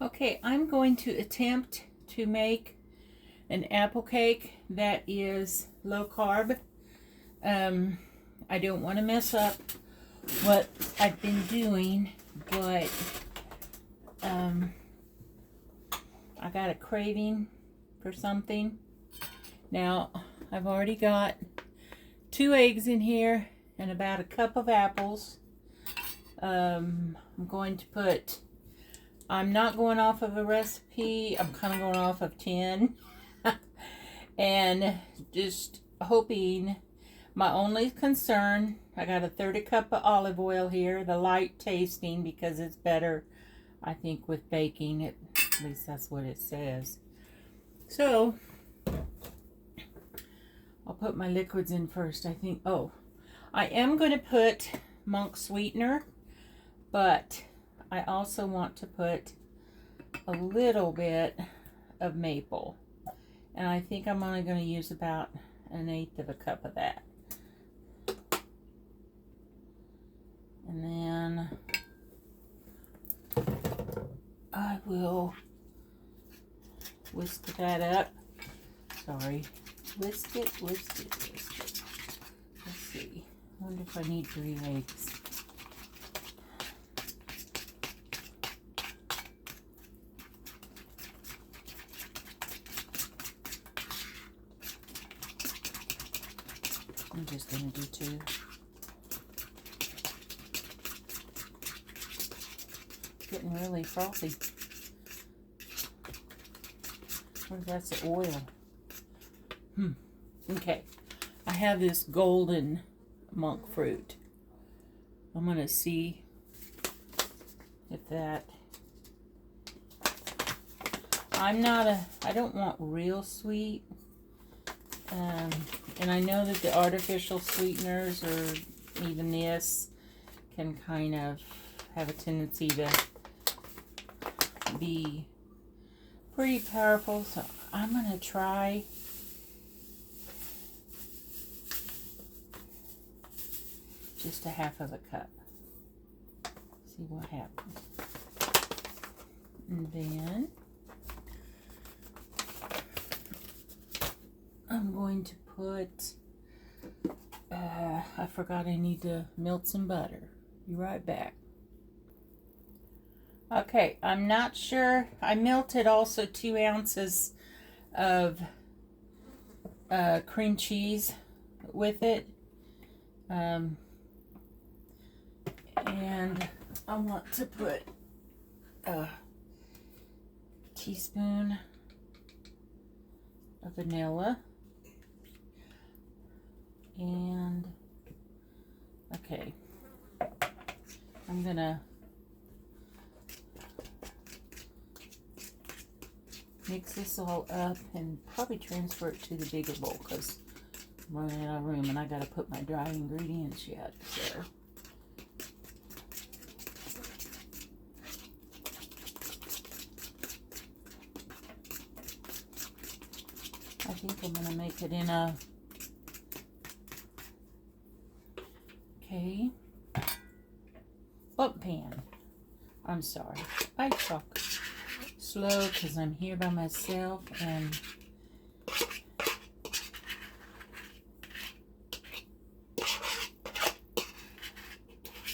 Okay, I'm going to attempt to make an apple cake that is low carb. I don't want to mess up what I've been doing, but I got a craving for something. Now, I've already got 2 eggs in here and about a cup of apples. I'm not going off of a recipe. I'm kind of going off of 10. And just hoping, my only concern, I got a 1/3 cup of olive oil here, the light tasting, because it's better, I think, with baking. At least that's what it says. So, I'll put my liquids in first, I think. Oh, I am going to put monk sweetener, but I also want to put a little bit of maple. And I think I'm only going to use about 1/8 of a cup of that. And then I will whisk that up. Sorry. Whisk it. Let's see. I wonder if I need 3 eggs. I'm just going to do 2. Getting really frothy. Oh, that's the oil. Okay. I have this golden monk fruit. I'm going to see if that... I don't want real sweet. And I know that the artificial sweeteners, or even this, can kind of have a tendency to be pretty powerful. So I'm going to try just a 1/2 of a cup. See what happens. And then I'm going to put, I forgot I need to melt some butter. Be right back. Okay, I'm not sure. I melted also 2 ounces of cream cheese with it. And I want to put a teaspoon of vanilla. And, okay, I'm gonna mix this all up and probably transfer it to the bigger bowl, because I'm running out of room and I gotta put my dry ingredients yet, so. I think I'm gonna make it in a, okay, bump pan. I'm sorry, I talk slow because I'm here by myself, and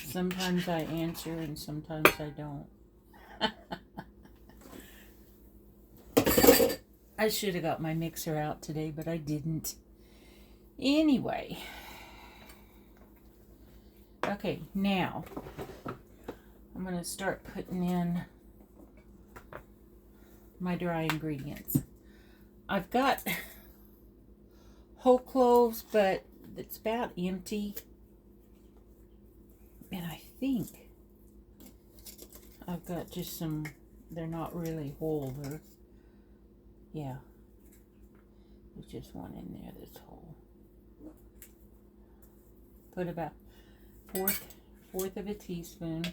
sometimes I answer and sometimes I don't. I should have got my mixer out today, but I didn't. Anyway. Okay, now I'm going to start putting in my dry ingredients. I've got whole cloves, but it's about empty. And I think I've got just some, they're not really whole. They're, yeah, there's just one in there that's whole. Put about fourth of a teaspoon.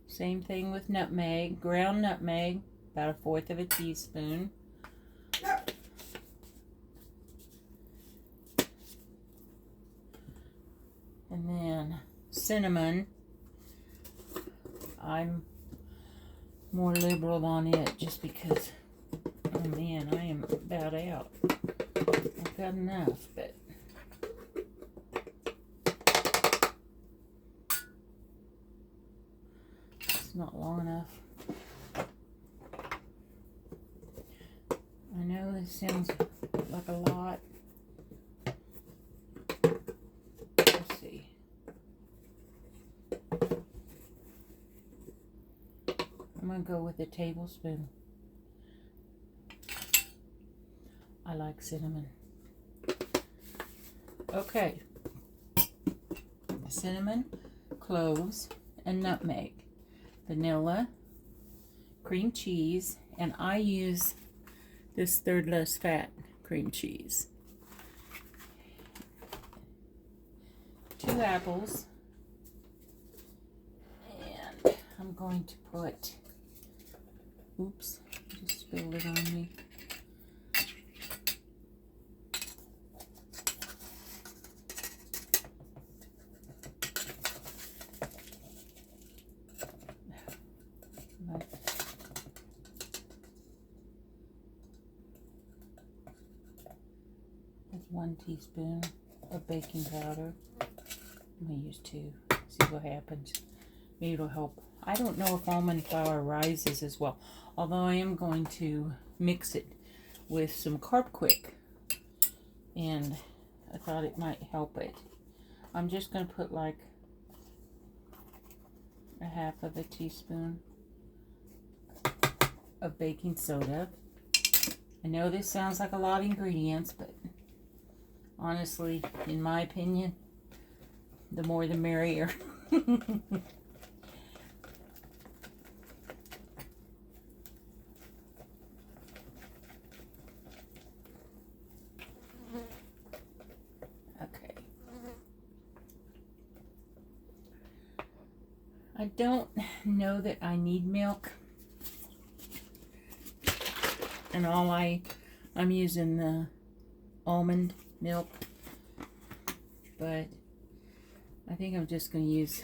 Same thing with nutmeg, ground nutmeg, about 1/4 of a teaspoon. cinnamon. I'm more liberal on it just because, oh man, I am about out. I've got enough, but it's not long enough. I know this sounds like a lot. Let's see. I'm going to go with a tablespoon. I like cinnamon. Okay. Cinnamon, cloves, and nutmeg. Vanilla, cream cheese, and I use this third less fat cream cheese. 2 apples. And I'm going to put, oops, just spilled it on me. That's 1 teaspoon of baking powder. I'm going to use 2. See what happens. Maybe it'll help. I don't know if almond flour rises as well, although I am going to mix it with some Carb Quik, and I thought it might help it. I'm just going to put like a 1/2 teaspoon of baking soda. I know this sounds like a lot of ingredients, but honestly, in my opinion, the more the merrier. Okay. I don't know that I need milk. And I'm using the almond milk, but I think I'm just going to use,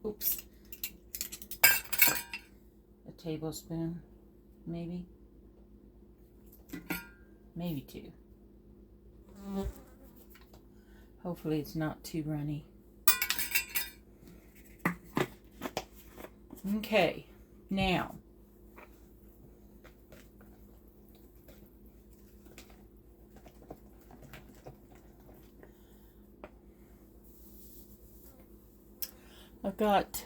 oops, a tablespoon, maybe 2. Hopefully it's not too runny. Okay, now I've got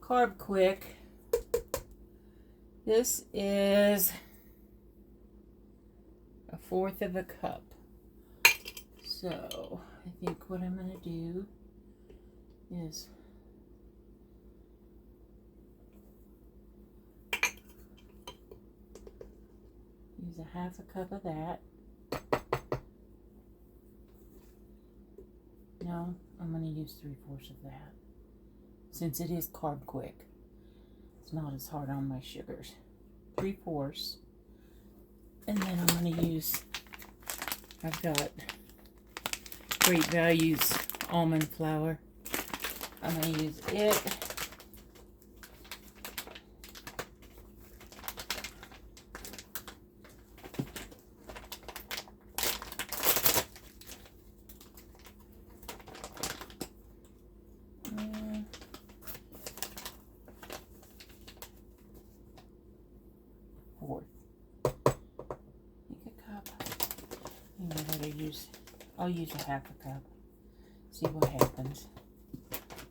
Carb Quik. This is 1/4 cup. So I think what I'm going to do is use 1/2 cup of that. No, I'm going to use 3/4 of that. Since it is Carb Quik, it's not as hard on my sugars. 3/4. And then I'm going to use, I've got Great Values almond flour. I'm going to use it. I'll use 1/2 cup. See what happens.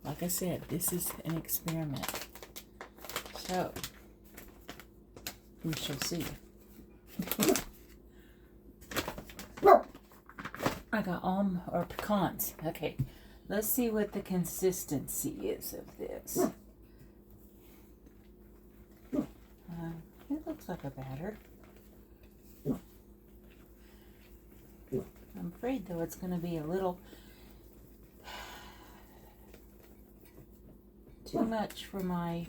Like I said, this is an experiment. So, we shall see. I got pecans. Okay, let's see what the consistency is of this. It looks like a batter. I'm afraid, though, it's going to be a little too much for my...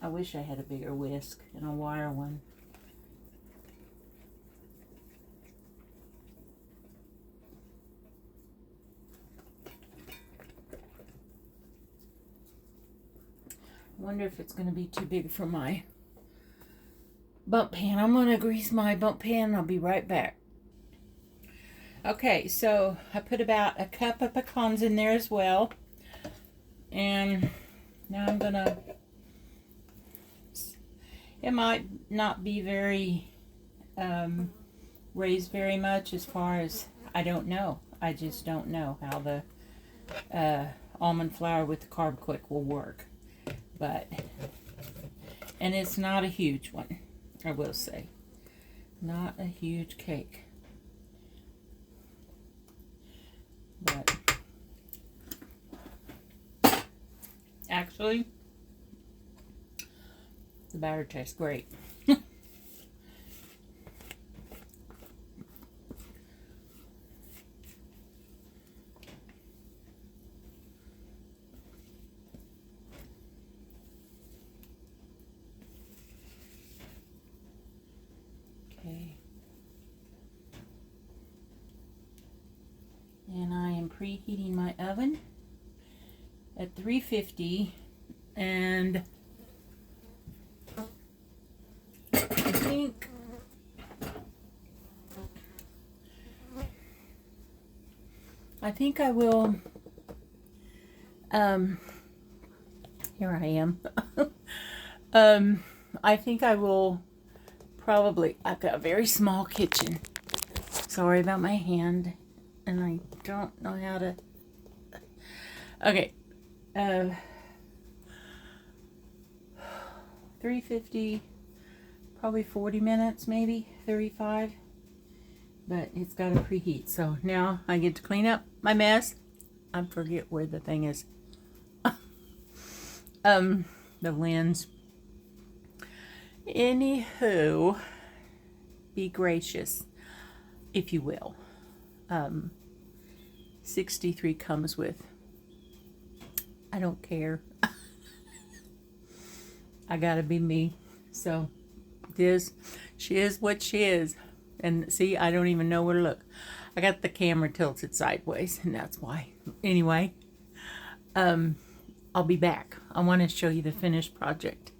I wish I had a bigger whisk and a wire one. wonder if it's going to be too big for my bump pan. I'm going to grease my bump pan. I'll be right back. Okay, so I put about a cup of pecans in there as well. And now I'm going to, it might not be very raised very much as far as, I don't know. I just don't know how the almond flour with the Carb Quik will work. But, and it's not a huge one, I will say. Not a huge cake. But actually, the batter tastes great. Okay. And I am preheating my oven at 350, and I think I will, here I am. I think I will probably, I've got a very small kitchen. Sorry about my hand, and I don't know how to, okay, 350, probably 40 minutes, maybe 35, but it's got to preheat. So now I get to clean up my mess. I forget where the thing is. The lens. Anywho, be gracious, if you will. 63 comes with, I don't care. I gotta be me. So she is what she is. And see, I don't even know where to look. I got the camera tilted sideways, and that's why. Anyway, I'll be back. I want to show you the finished project.